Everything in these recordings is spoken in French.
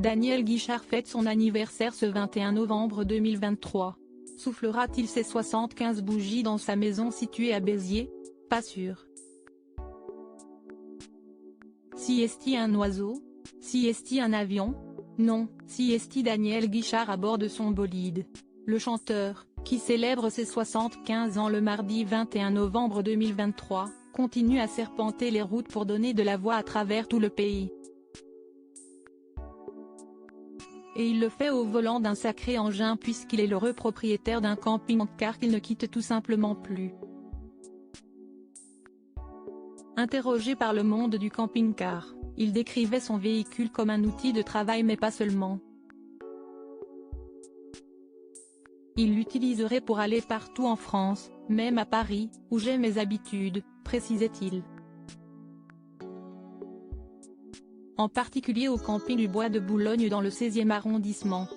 Daniel Guichard fête son anniversaire ce 21 novembre 2023. Soufflera-t-il ses 75 bougies dans sa maison située à Béziers? Pas sûr. Si est-il un oiseau? Si est-il un avion? Non, si est-il Daniel Guichard à bord de son bolide. Le chanteur, qui célèbre ses 75 ans le mardi 21 novembre 2023, continue à serpenter les routes pour donner de la voix à travers tout le pays. Et il le fait au volant d'un sacré engin puisqu'il est l'heureux propriétaire d'un camping-car qu'il ne quitte tout simplement plus. Interrogé par Le Monde du camping-car, il décrivait son véhicule comme un outil de travail mais pas seulement. Il l'utiliserait pour aller partout en France, même à Paris, où j'ai mes habitudes, précisait-il. En particulier au camping du Bois de Boulogne dans le 16e arrondissement.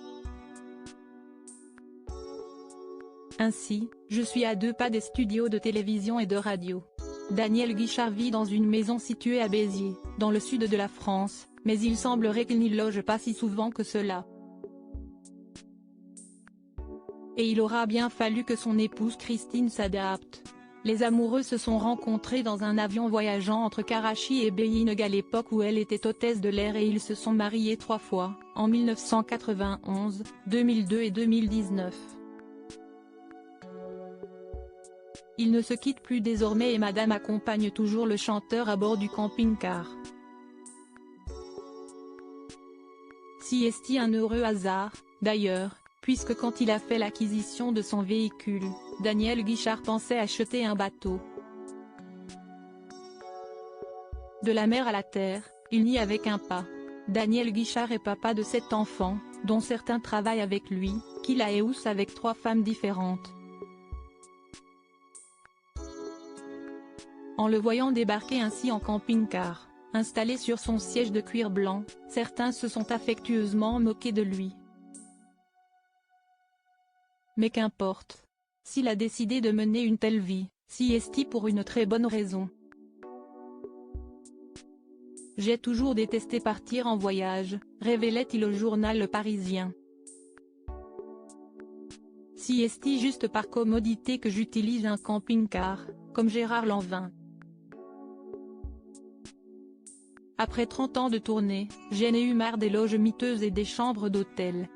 Ainsi, je suis à 2 pas des studios de télévision et de radio. Daniel Guichard vit dans une maison située à Béziers, dans le sud de la France, mais il semblerait qu'il n'y loge pas si souvent que cela. Et il aura bien fallu que son épouse Christine s'adapte. Les amoureux se sont rencontrés dans un avion voyageant entre Karachi et Beijing à l'époque où elle était hôtesse de l'air et ils se sont mariés 3 fois, en 1991, 2002 et 2019. Ils ne se quittent plus désormais et Madame accompagne toujours le chanteur à bord du camping-car. Si est-il un heureux hasard, d'ailleurs, puisque quand il a fait l'acquisition de son véhicule, Daniel Guichard pensait acheter un bateau. De la mer à la terre, il n'y avait qu'un pas. Daniel Guichard est papa de 7 enfants, dont certains travaillent avec lui, qu'il a épousé avec 3 femmes différentes. En le voyant débarquer ainsi en camping-car, installé sur son siège de cuir blanc, certains se sont affectueusement moqués de lui. Mais qu'importe. S'il a décidé de mener une telle vie, si est-il pour une très bonne raison. J'ai toujours détesté partir en voyage, révélait-il au journal Le Parisien. Si est-il juste par commodité que j'utilise un camping-car, comme Gérard Lanvin. Après 30 ans de tournée, j'en ai eu marre des loges miteuses et des chambres d'hôtel.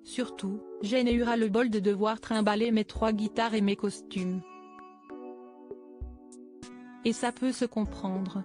Surtout, j'en ai eu ras-le-bol de devoir trimballer mes 3 guitares et mes costumes. Et ça peut se comprendre.